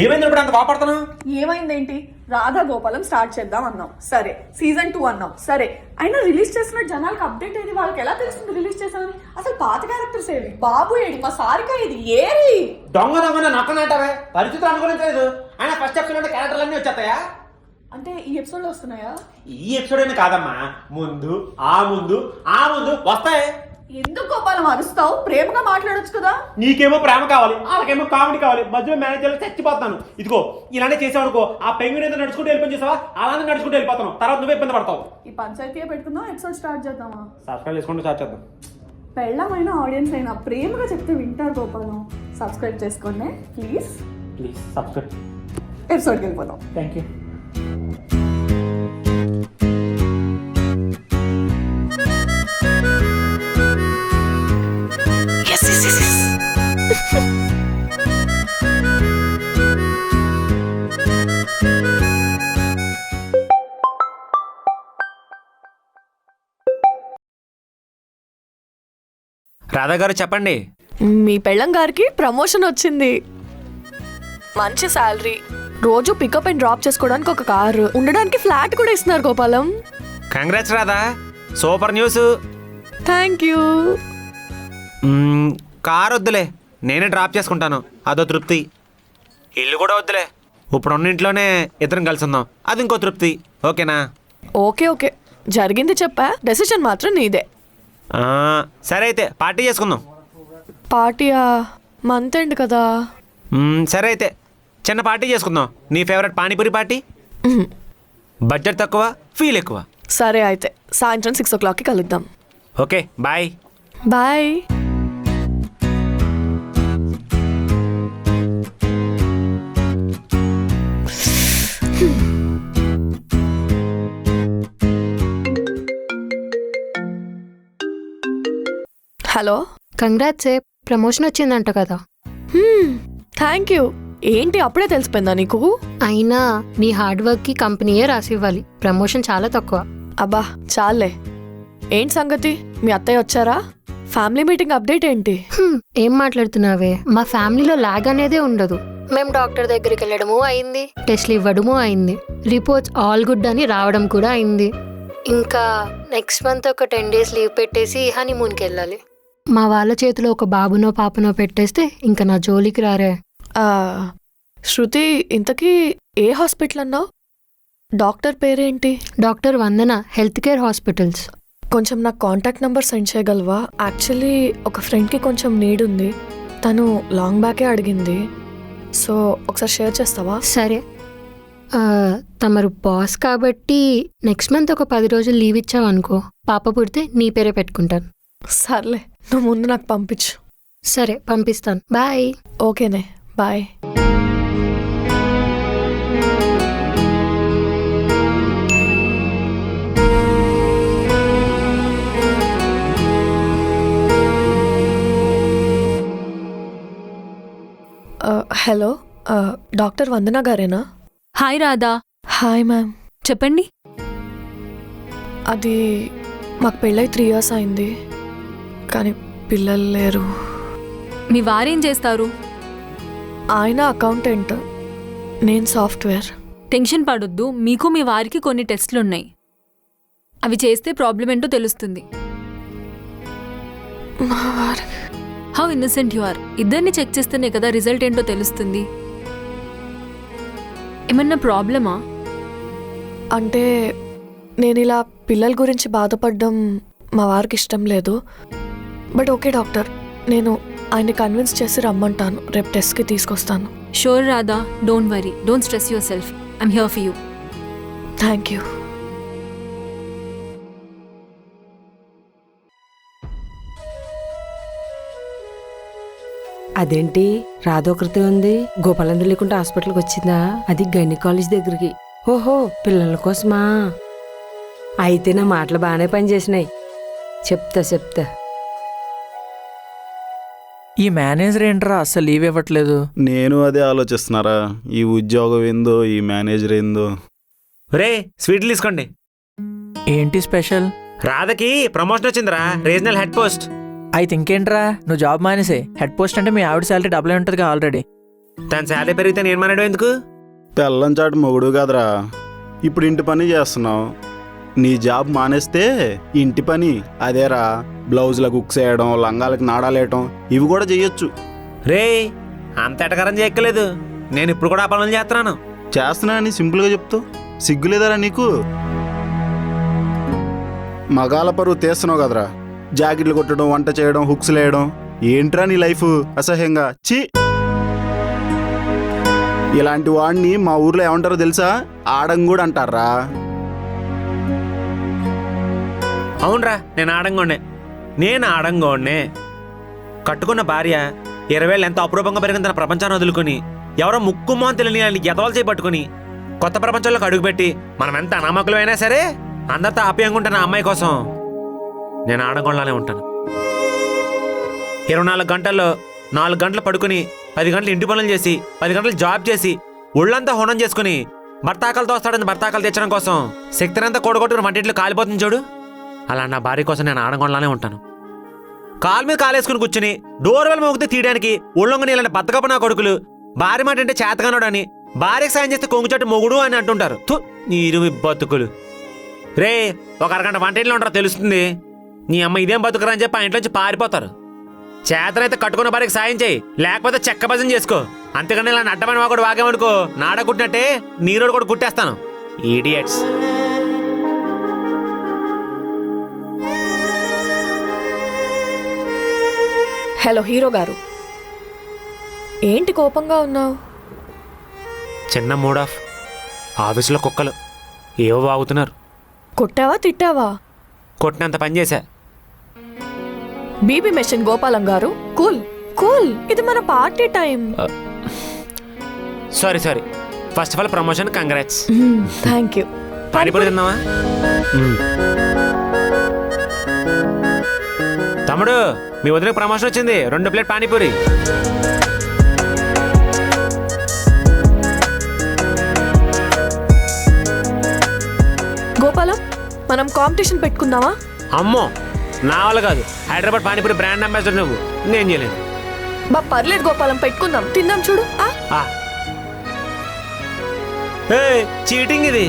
ఏమైంది ఇప్పుడు అంత కోపడుతున్నావు? ఏమైందేంటి? రాధా గోపాలం స్టార్ట్ చేద్దాం అన్నాం, సరే. సీజన్ 2 అన్నాం, సరే. అయినా రిలీజ్ చేసిన జనాలకు అప్డేట్ ఏది? వాళ్ళకి ఎలా తెలుస్తుంది రిలీజ్ చేసామని? అసలు పాత క్యారెక్టర్స్ ఏవి? బాబు ఏడి, మా సారిక ఇది ఏరి? దొంగ దొంగ నక్కనంటావే, పరిస్థితులు అనుకోలేదు. ఆయన ఫస్ట్ ఎపిసోడ్ అంటే క్యారెక్టర్లు అన్నీ వచ్చేస్తాయా? అంటే ఈ ఎపిసోడ్ లో వస్తున్నాయా? ఈ ఎపిసోడ్ అయినా కాదమ్మా, ముందు ఆ ముందు ఆ ముందు వస్తాయి. ఎందుకు గోపాలం అరుస్తావు? ప్రేమగా మాట్లాడొచ్చు కదా. నీకేమో ప్రేమ కావాలి, వాళ్ళకేమో కామెడీ కావాలి, మధ్యలో మేనేజర్ చచ్చిపోతాను. ఇదిగో ఇలానే చేసావు అనుకో, ఆ పెంగుని ఏదో నడుచుకుంటూ వెళ్ళిపోయి చేసావా, అలానే నడుచుకుంటూ వెళ్ళిపోతాను. తర్వాత నువ్వే ఇబ్బంది పడతావు. ఈ పంచాయతీ పెట్టుకుందాం, ఎపిసోడ్ స్టార్ట్ చేద్దామా? సబ్స్క్రైబ్ చేసుకుంటూ స్టార్ట్ చేద్దాం. పెళ్ళమైన ఆడియన్స్ అయినా ప్రేమగా చెప్తే వింటారు గోపాలం. సబ్స్క్రైబ్ చేసుకోండి ప్లీజ్. Please subscribe. ఎపిసోడ్కి వెళ్ళిపోదాం. Thank you. రాధా గారు చెప్పండి. మీ పెళ్ళం గారికి ప్రమోషన్ వచ్చింది, మంచి శాలరీ, రోజు పికప్ అండ్ డ్రాప్ చేసుకోవడానికి ఒక కారు, ఉండడానికి ఫ్లాట్ కూడా ఇస్తున్నారు Gopalam. Congrats Radha, super news. Thank you. Car వద్దులే, నేనే డ్రాప్ చేసుకుంటాను, అదో తృప్తి. ఇల్లు కూడా వద్దులే, ఇప్పుడు ఉన్న ఇంట్లోనే ఇద్దరం కలిసి ఉందాం, అది ఇంకో తృప్తి. ఓకేనా? ఓకే ఓకే, జరిగింది చెప్పా, డెసిషన్ మాత్రం నీదే. సరే అయితే పార్టీ చేసుకుందాం. పార్టీయా? మంత్ ఎండ్ కదా. సరే అయితే చిన్న పార్టీ చేసుకుందాం. నీ ఫేవరెట్ పానీపూరి పార్టీ. బడ్జెట్ తక్కువ, ఫీల్ ఎక్కువ. సరే అయితే సాయంత్రం 6 o'clockకి కలుద్దాం. Okay bye. Bye. Hello. Congrats, promotion వచ్చిందంట కదా. Thank you. ఏంటి అప్పుడే తెలిసిపోయిందా నీకు? అయినా నీ హార్డ్ వర్క్ కి కంపెనీయే రాసివ్వాలి, ప్రమోషన్ చాలా తక్కువ. అబ్బా చాలే. ఏంటి సంగతి, మీ అత్తయ్య వచ్చారా? ఫ్యామిలీ మీటింగ్ అప్డేట్ ఏంటి? ఏం మాట్లాడుతున్నావే, మా ఫ్యామిలీలో లాగ్ అనేదే ఉండదు. మేము డాక్టర్ దగ్గరికి వెళ్ళడము అయింది, టెస్ట్లు ఇవ్వడము అయింది, రిపోర్ట్స్ ఆల్ గుడ్ అని రావడం కూడా అయింది. ఇంకా నెక్స్ట్ మంత్ ఒక 10 days లీవ్ పెట్టేసి హనీమూన్కి వెళ్ళాలి. మా వాళ్ళ చేతిలో ఒక బాబునో పాపనో పెట్టేస్తే ఇంకా నా జోలికి రారే. శృతి, ఇంతకీ ఏ హాస్పిటల్ అన్నావు? డాక్టర్ పేరేంటి? డాక్టర్ వందన, హెల్త్ కేర్ హాస్పిటల్స్. కొంచెం నాకు కాంటాక్ట్ నెంబర్ సెండ్ చేయగలవా? యాక్చువల్లీ ఒక ఫ్రెండ్కి కొంచెం నీడ్ ఉంది, తను లాంగ్ బ్యాకే అడిగింది, సో ఒకసారి షేర్ చేస్తావా? సరే. తమరు బాస్ కాబట్టి నెక్స్ట్ మంత్ ఒక 10 రోజులు లీవ్ ఇచ్చావనుకో, పాప పుడితే నీ పేరే పెట్టుకుంటాను. సర్లే, నువ్వు ముందు నాకు పంపించు. సరే పంపిస్తాను. బాయ్. ఓకేనే, బాయ్. హలో, డాక్టర్ వందన గారేనా? హాయ్ రాధా. Hi ma'am. చెప్పండి. అది మాకు పెళ్ళై 3 years అయింది, కానీ పిల్లలు లేరు. మీ వారేం చేస్తారు? ఆయన అకౌంటెంట్, నేను సాఫ్ట్వేర్. టెన్షన్ పడొద్దు, మీకు మీ వారికి కొన్ని టెస్ట్లున్నాయి, అవి చేస్తే ప్రాబ్లం ఏంటో తెలుస్తుంది. How innocent you are. ఇద్దరిని చెక్ చేస్తేనే కదా రిజల్ట్ ఏంటో తెలుస్తుంది. ఏమన్నా ప్రాబ్లమా? అంటే నేను ఇలా పిల్లల గురించి బాధపడడం మా వారికి ఇష్టం లేదు. బట్ ఓకే డాక్టర్, నేను ఆయన్ని కన్విన్స్ చేసి రమ్మంటాను, రేపు టెస్ట్కి తీసుకొస్తాను. Sure Radha, don't worry, don't stress your self, I'm here for you. Thank you. అదేంటి రాధోకృతి ఉంది, గోపాలందరూ లేకుండా హాస్పిటల్కి వచ్చిందా? అది గైనకాలజీ దగ్గరికి. ఓహో, పిల్లల కోసమా? అయితే నా మాటలు బాగానే పనిచేసినాయి. చెప్తా. ఈ మేనేజర్ ఏంట్రా అస్సలు లీవ్ ఇవ్వట్లేదు? నేను అదే ఆలోచిస్తున్నారా, ఈ ఉద్యోగం ఏందో, ఈ మేనేజర్ ఏందో. రే స్వీట్లు తీసుకోండి. ఏంటి స్పెషల్? రాధకి ప్రమోషన్ వచ్చిందిరా, రీజనల్ హెడ్ పోస్ట్. అయితే ఇంకేంట్రా, నువ్వు జాబ్ మానేసే. హెడ్ పోస్ట్ అంటే మీ ఆవిడ శాలరీ డబుల్ ఉంటుందిగా ఆల్రెడీ. తన శాలరీ పెరిగితే నేను మానేయడం ఎందుకు? తెల్లం చాటు మొగుడు కదరా. ఇప్పుడు ఇంటి పని చేస్తున్నావు. నీ జాబ్ మానేస్తే ఇంటి పని అదేరా, బ్లౌజులకు కుక్స్ వేయడం, లంగాలకు నాడాలేయటం ఇవి కూడా చెయ్యొచ్చు. రే అంత ఎటకరం చేయక్కలేదు, నేను ఇప్పుడు కూడా ఆ పనులు చేస్తున్నాను. చేస్తున్నానని సింపుల్గా చెప్తావు, సిగ్గులేదరా నీకు? మగాల పరువు తీస్తున్నావు కదరా. జాకెట్లు కొట్టడం, వంట చేయడం, హుక్స్ వేయడం, ఏంట్రా నీ లైఫ్ అసహ్యంగా. ఛీ, ఇలాంటి వాడిని మా ఊర్లో ఏమంటారో తెలుసా? ఆడంగూడు అంటారా. అవునరా, నేను ఆడంగోడ్నే. కట్టుకున్న భార్య 20 ఎంత అపురూపంగా పెరిగిన తన ప్రపంచాన్ని వదులుకొని ఎవరో ముక్కుమో తెలియని ఎదవలు చేపట్టుకుని కొత్త ప్రపంచంలోకి అడుగుపెట్టి మనం ఎంత అనామకులమైనా సరే అందరితో ఆప్యాయంగా ఉంటున్న అమ్మాయి కోసం నేను ఆడంగోళ్ళనే ఉంటాను. 24 గంటల్లో 4 గంటలు పడుకుని 10 గంటలు ఇంటి పనులు చేసి 10 గంటలు జాబ్ చేసి ఒళ్ళంతా హోనం చేసుకుని భర్తాకలతో వస్తాడని భర్తాకలు తెచ్చడం కోసం శక్తినంతా కూడగొట్టుకుని వంటింట్లో కాలిపోతుంది చూడు, అలా నా భార్య కోసం నేను ఆడంగోళ్ళనే ఉంటాను. కాలు మీద కాలేసుకుని కూర్చుని డోర్ వెల్ మోగితే తీయడానికి ఒళ్ళొంగని ఇలాంటి బతకప నా కొడుకులు భార్య మాట అంటే చేతగానోడు అని, భార్యకు సాయం చేస్తే కొంగుచట్టు మొగుడు అని అంటుంటారు. నీరు మీ బతుకులు. రే ఒక అరగంట వంటింట్లో ఉంటారో తెలుస్తుంది, నీ అమ్మ ఇదేం బతుకురా అని చెప్పి ఆ ఇంట్లోంచి పారిపోతారు. చేతనైతే కట్టుకున్న భార్యకి సాయం చేయి, లేకపోతే చెక్క భజన చేసుకో. అంతేగాని ఇలా అడ్డమైన వాడు వాగేమనుకో నాడ కుట్టినట్టే నీరోడు కూడా కుట్టేస్తాను. ఈడియట్స్. హలో హీరో గారు, ఏంటి కోపంగా ఉన్నావు? చిన్న మూడ్ ఆఫ్. ఆఫీసులో కుక్కలు ఏవో వాగుతున్నారు. కొట్టావా తిట్టావా? కొట్టినంత పని చేశా. బీబీ మెషిన్ గోపాలం గారు, కూల్ కూల్, ఇది మన party time. Sorry first of all promotion congrats. Thank you. Panipuri తిన్నావా? తమ్ముడు మీ వదిలికి ప్రమోషన్ వచ్చింది, 2 ప్లేట్ పానీపూరి. గోపాలం, మనం కాంపిటీషన్ పెట్టుకుందామా? అమ్మో నా వల్ల కాదు, హైదరాబాద్ పానీపూరి బ్రాండ్ అంబాసిడర్ నువ్వు, నేను చేయలేను. పర్లేదు గోపాలం, పెట్టుకుందాం, తిందాం చూడు. చీటింగ్ ఇది.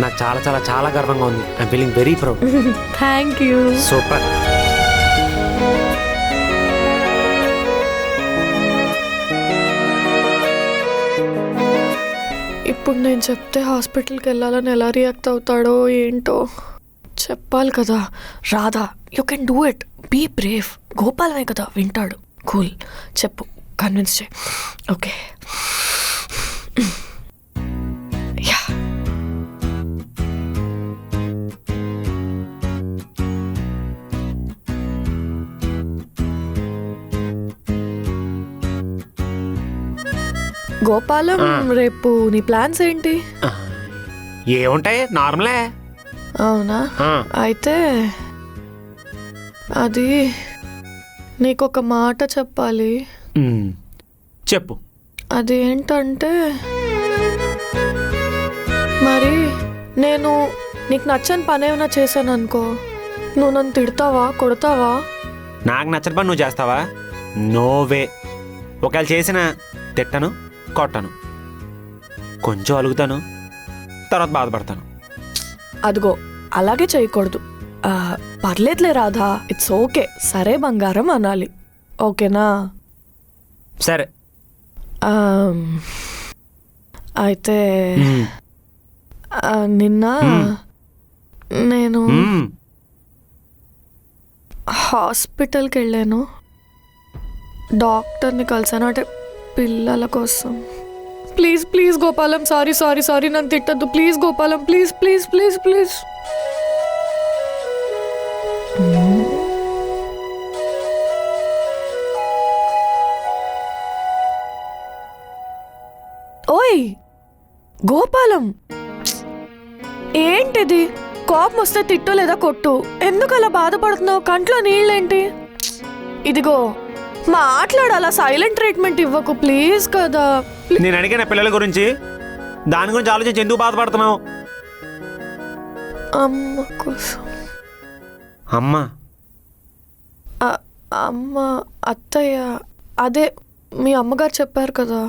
నాకు చాలా చాలా చాలా గర్వంగా ఉంది. I'm feeling very proud. Thank you. Super. ఇప్పుడు నేను చెప్తే హాస్పిటల్కి వెళ్ళాలని ఎలా రియాక్ట్ అవుతాడో ఏంటో. చెప్పాలి కదా. Radha, you can do it, be brave. గోపాలమే కదా, వింటాడు. కూల్, చెప్పు, కన్విన్స్ చేయి. ఓకే. యా. గోపాలం, రేపు నీ ప్లాన్స్ ఏంటి? ఏముంటాయి, నార్మలే. అవునా? అయితే అది నీకొక మాట చెప్పాలి. చెప్పు. అది ఏంటంటే, మరి నేను నీకు నచ్చని పని ఏమైనా చేశాను అనుకో, నువ్వు నన్ను తిడతావా, కొడతావా? నాకు నచ్చని పని నువ్వు చేస్తావా? నోవే. ఒకవేళ చేసిన తిట్టను, కొట్టను, కొంచెం అలుగుతాను, తర్వాత బాధపడతాను. అదిగో అలాగే చేయకూడదు. పర్లేదులే రాధా, ఇట్స్ ఓకే. సరే బంగారం అనాలి, ఓకేనా? సరే. అయితే నిన్న నేను హాస్పిటల్కి వెళ్ళాను, డాక్టర్ని కలిసాను, అంటే పిల్లల కోసం. Please please Gopalam, sorry sorry sorry, నన్ను తిట్టద్దు please Gopalam, please please please please. ఓయ్ గోపాలం, ఏంటిది? కోపం వస్తే తిట్టు లేదా కొట్టు, ఎందుకు అలా బాధపడుతున్నావు? కంట్లో నీళ్ళేంటి? ఇదిగో మాట్లాడాలా, సైలెంట్ ట్రీట్మెంట్ ఇవ్వకు ప్లీజ్ కదా. నేను అడిగిన పిల్లల గురించి, దాని గురించి ఆలోచించి ఎందుకు బాధపడుతున్నావు? అమ్మ కోసం. అమ్మ అమ్మ అత్తయ్య, అదే మీ అమ్మగారు చెప్పారు కదా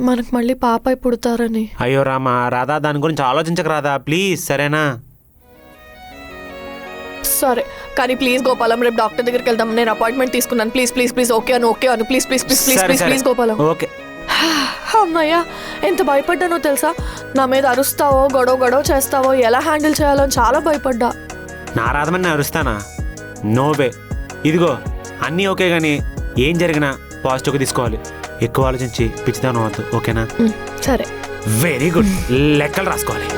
మనకు మళ్ళీ పాప పుడతారని. అయ్యో రామా, రాధా దాని గురించి ఆలోచించక రాధా, ప్లీజ్, సరేనా? సరే, కానీ ప్లీజ్ గోపాలం రేపు డాక్టర్ దగ్గరికి వెళ్దాం. నేను అపాయింట్మెంట్ తీసుకున్నాను. Please please please okay Anu, okay Anu, please please please please సరే, ప్లీజ్ సరే. ప్లీజ్ గోపాలం. ఓకే. అమ్మయ్యా, ఎంత భయపడ్డానో తెలుసా? నా మీద అరుస్తావో గొడవ చేస్తావో ఎలా హ్యాండిల్ చేయాలో అని చాలా భయపడ్డా. నా రాధమని నేను అరుస్తానా? నోవే. ఇదిగో అన్నీ ఓకే, కానీ ఏం జరిగినా పాజిటివ్గా తీసుకోవాలి. ఎక్కువ ఆలోచించి పిచ్చిదానం అవద్దు, ఓకేనా? సరే. Very good. లెక్కలు రాసుకోవాలి.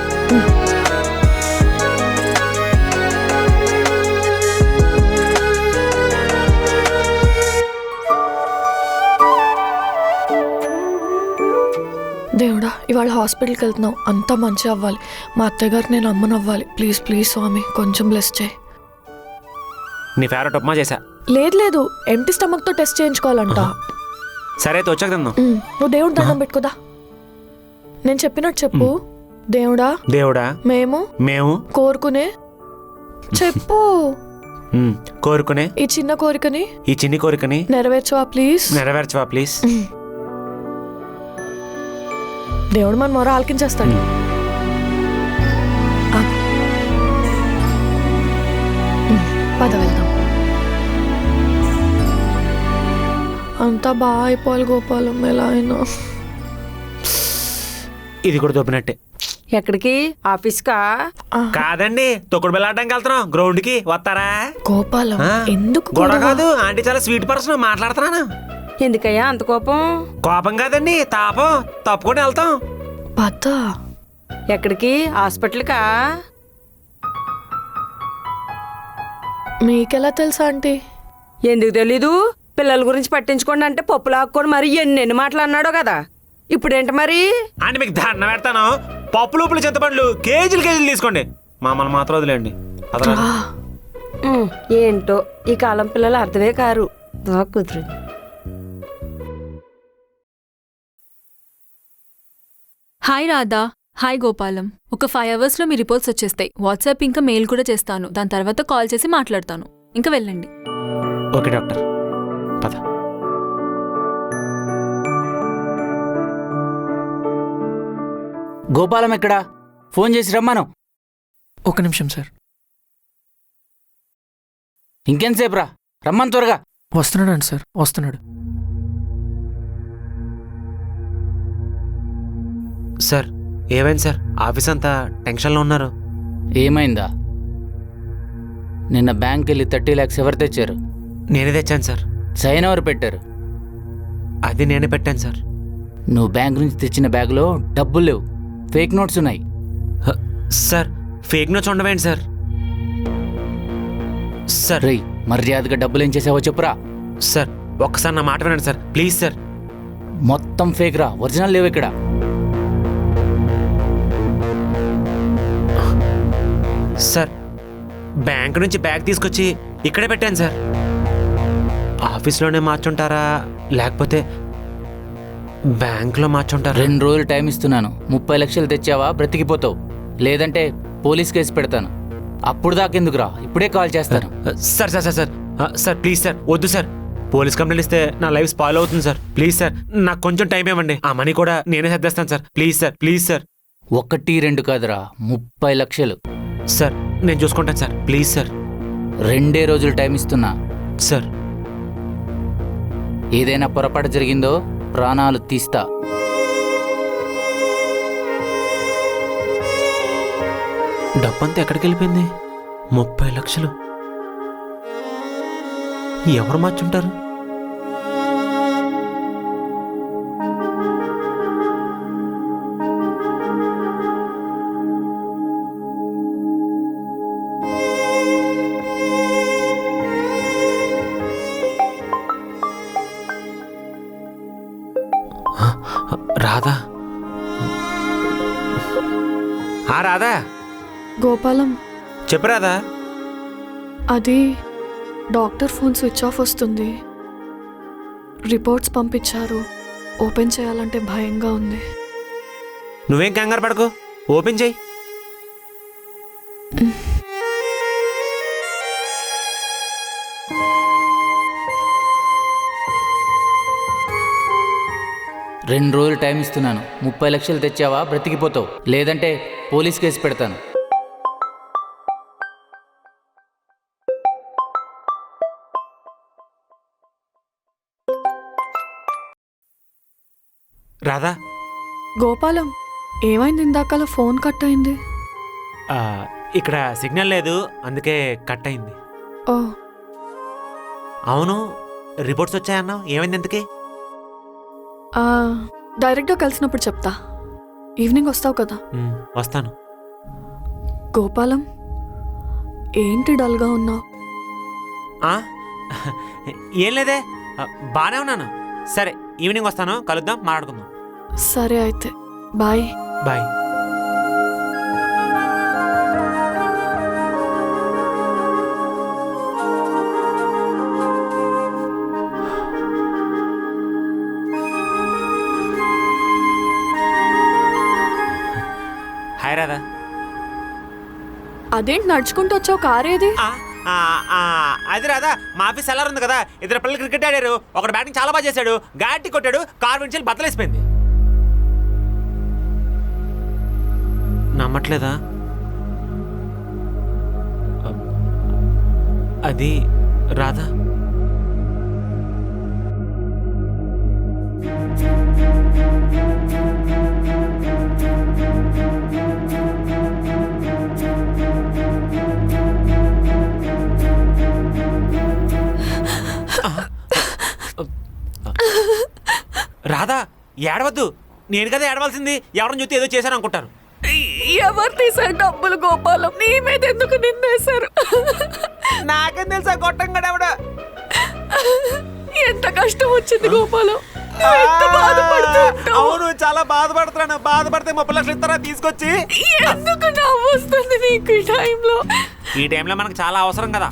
దేవుడా, ఇవాళ హాస్పిటల్కి వెళ్తున్నావు, అంతా మంచి అవ్వాలి. మా అత్తయ్య గారికి నేను అమ్మనవ్వాలి. ప్లీజ్ ప్లీజ్ స్వామి, కొంచెం బ్లెస్ చేయి. నీ ఫేవరెట్ ఉప్మా చేశా. లేదు, ఎంటీ స్టమక్తో టెస్ట్ చేయించుకోవాలంట. సరే అయితే వచ్చాక తిందాం. నువ్వు దేవుడు దండం పెట్టుకోదా. నేను చెప్పినట్టు చెప్పు. దేవుడా దేవుడా మేము కోరుకునే చెప్పు కోరుకునే ఈ చిన్న కోరికని నెరవేర్చవా ప్లీజ్. దేవుడు మన మొర ఆలకించేస్తాడు. పద వెళ్దాం. అంతా బాగా అయిపోవాలి గోపాలం, ఎలా అయినా. ఇది కూడా దొబ్బినట్టే. ఎక్కడికి? ఆఫీస్కా? కాదండి, తొక్కుడు బిల్లాడడానికి వెళ్తున్నాం గ్రౌండ్ కి, వస్తారా? గోపాలం ఎందుకు గొడవ కాదు ఆంటీ, చాలా స్వీట్ పర్సన్, మాట్లాడుతున్నాను. ఎందుకయ్యా అంత కోపం? కోపం కాదండి, తాపం. తప్పుకొని వెళ్తాం. పద. ఎక్కడికి? హాస్పిటల్కా? మీకెలా తెలుసా ఆంటీ? ఎందుకు తెలీదు? పిల్లల గురించి పట్టించుకోండి అంటే పప్పులు ఆకుకొని మరి ఎన్ని మాట్లాడినాడో కదా. ఇప్పుడేంటి మరి? అంటే మీకు దండం పెడతాను, పప్పులు ఉప్పులు చింతపండ్లు కేజీలు తీసుకోండి, మమ్మల్ని మాత్రం వదిలేండి. ఏంటో ఈ కాలం పిల్లలు అర్థమే కారు. కుదురు. హాయ్ రాధా. హాయ్ గోపాలం. ఒక 5 అవర్స్లో మీ రిపోర్ట్స్ వచ్చేస్తాయి. వాట్సాప్ ఇంకా మెయిల్ కూడా చేస్తాను. దాని తర్వాత కాల్ చేసి మాట్లాడతాను. ఇంకా వెళ్ళండి. ఓకే డాక్టర్, పద. గోపాలం ఎక్కడా? ఫోన్ చేసి రమ్మను. ఒక నిమిషం సార్. ఇంకెంతసేపు రా, రమ్మను త్వరగా. వస్తున్నాడు సార్, వస్తున్నాడు. సార్ ఏమైంది సార్? ఆఫీస్ అంతా టెన్షన్లో ఉన్నారు. ఏమైందా? నిన్న బ్యాంక్ వెళ్ళి 30 lakhs ఎవరు తెచ్చారు? నేనే తెచ్చాను సార్. సైన్ ఎవరు పెట్టారు? అది నేనే పెట్టాను సార్. నువ్వు బ్యాంక్ నుంచి తెచ్చిన బ్యాగ్లో డబ్బులు లేవు, ఫేక్ నోట్స్ ఉన్నాయి. సార్ ఫేక్ నోట్స్ ఉండవేంటి సార్? సార్ రేయ్, మర్యాదగా డబ్బులు ఏం చేసావో చెప్పురా. సార్ ఒక్కసారి నా మాట వినండి సార్, ప్లీజ్ సార్. మొత్తం ఫేక్ రా, ఒరిజినల్ లేవు ఇక్కడ. సార్ బ్యాంక్ నుంచి బ్యాగ్ తీసుకొచ్చి ఇక్కడే పెట్టాను సార్. ఆఫీస్లోనే మార్చుంటారా లేకపోతే బ్యాంక్లో మార్చుంటారా? 2 రోజులు టైం ఇస్తున్నాను. 30 లక్షలు తెచ్చావా బ్రతికిపోతావు, లేదంటే పోలీస్ కేసు పెడతాను. అప్పుడు దాకెందుకురా, ఇప్పుడే కాల్ చేస్తాను. Sir sir sir sir sir please sir, వద్దు సార్. పోలీస్ కంప్లైంట్ ఇస్తే నా లైఫ్ స్పాయిల్ అవుతుంది సార్. ప్లీజ్ సార్, నాకు కొంచెం టైం ఇవ్వండి. ఆ మనీ కూడా నేనే సర్దేస్తాను sir. Please sir, please sir. 1, 2 కాదురా, 30 లక్షలు. సార్ నేను చూసుకుంటాను సార్, ప్లీజ్ సార్. 2 రోజులు టైం ఇస్తున్నా సార్. ఏదైనా పొరపాటు జరిగిందో ప్రాణాలు తీస్తా. డబ్బంతా ఎక్కడికి వెళ్ళిపోయింది? 30 లక్షలు ఎవరు మార్చుంటారు? రాధా. రాధా. గోపాలం చెప్పు రాధా. అది డాక్టర్ ఫోన్ స్విచ్ ఆఫ్ వస్తుంది. రిపోర్ట్స్ పంపించారు, ఓపెన్ చేయాలంటే భయంగా ఉంది. నువ్వేం కంగారు పడకు, ఓపెన్ చేయి. రెండు రోజులు టైం ఇస్తున్నాను. 30 లక్షలు తెచ్చావా బ్రతికిపోతావు, లేదంటే పోలీస్ కేసు పెడతాను. రాధా, గోపాలం, ఏమైంది? ఇందాకలా ఫోన్ కట్ అయింది. ఇక్కడ సిగ్నల్ లేదు, అందుకే కట్ అయింది. ఓ, అవును, రిపోర్ట్స్ వచ్చాయన్నావు, ఏమైంది ఇంతకీ? డైరెక్ట్గా కలిసినప్పుడు చెప్తా. ఈవినింగ్ వస్తావు కదా? వస్తాను. గోపాలం, ఏంటి డల్గా ఉన్నావు? ఏం లేదే, బాగానే ఉన్నాను. సరే, ఈవినింగ్ వస్తాను, కలుద్దాం, మాట్లాడుకుందాం. సరే అయితే, బాయ్. బాయ్. హాయ్ రాధా. అదేంటి నడుచుకుంటూ వచ్చావు? కారేది? అది రాదా, మా ఆఫీస్ సెల్లర్ ఉంది కదా, ఇద్దరు పిల్లలు క్రికెట్ ఆడారు, ఒకడు బ్యాటింగ్ చాలా బాగా చేశాడు, గాట్టి కొట్టాడు, కార్ వించాలి బద్దలేసిపోయింది. నమ్మట్లేదా? అది రాధా. రాధా, ఏడవద్దు. నేను కదా ఏడవలసింది, ఎవరిని చూస్తే ఏదో చేశాను అనుకుంటారు. ఎవరు తీసారు డబ్బులు గోపాలం? నీ మీద ఎందుకు నిందేశారు? నాకేం తెలుసా గొట్టం గడవడా. ఎంత కష్టం వచ్చింది గోపాలం, ఎంత బాధపడుతున్నావు? అవును, చాలా బాధపడుతున్నాను. బాధపడితే 30 లక్షలు ఇస్తారా తీసుకొచ్చి? ఎందుకు నవ్వు వస్తుంది నీకు ఈ టైంలో? ఈ టైంలో మనకు చాలా అవసరం కదా.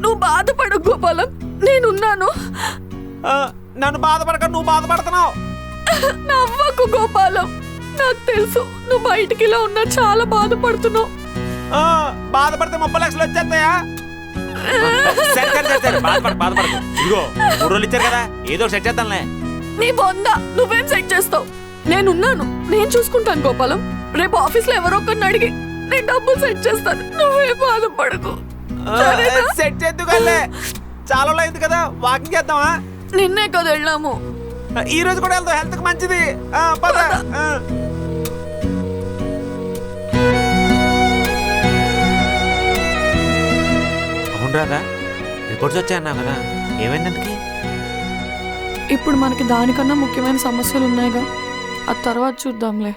నువ్వు బాధపడు గోపాలం, నేనున్నాను. నన్ను బాధపడక నువ్వు బాధపడుతున్నావు. నవ్వకు గోపాలం, నాకు తెలుసు నువ్వు బయటికి ఇలా ఉన్నా చాలా బాధపడుతున్నావు. బాధపడితే 30 లక్షలు వచ్చేస్తాయా? సరే సరే సరే సరే, బాధపడకు. ఇదిగో 3 రోజులు ఇచ్చారు కదా, ఏదో సెట్ చేద్దాంలే. నీ బొందా, నువ్వేం సెట్ చేస్తావు? నేనున్నాను, నేను చూసుకుంటాను గోపాలం. రేపు ఆఫీస్లో ఎవరో ఒకరిని అడిగి నేను డబ్బులు సెట్ చేస్తాను, నువ్వే బాధపడకు. సెట్ చేద్దుగాలే, చాలా అయింది కదా, వాకింగ్ చేద్దామా? నిన్నే కదా వెళ్ళాము. ఈ రోజు కూడా వెళ్దాం, హెల్త్ కి మంచిది. పద. అవును రాదా, రిపోర్ట్స్ వచ్చాయన్నావు కదా, ఏమైంది అందుకే? ఇప్పుడు మనకి దానికన్నా ముఖ్యమైన సమస్యలు ఉన్నాయిగా, ఆ తర్వాత చూద్దాంలే.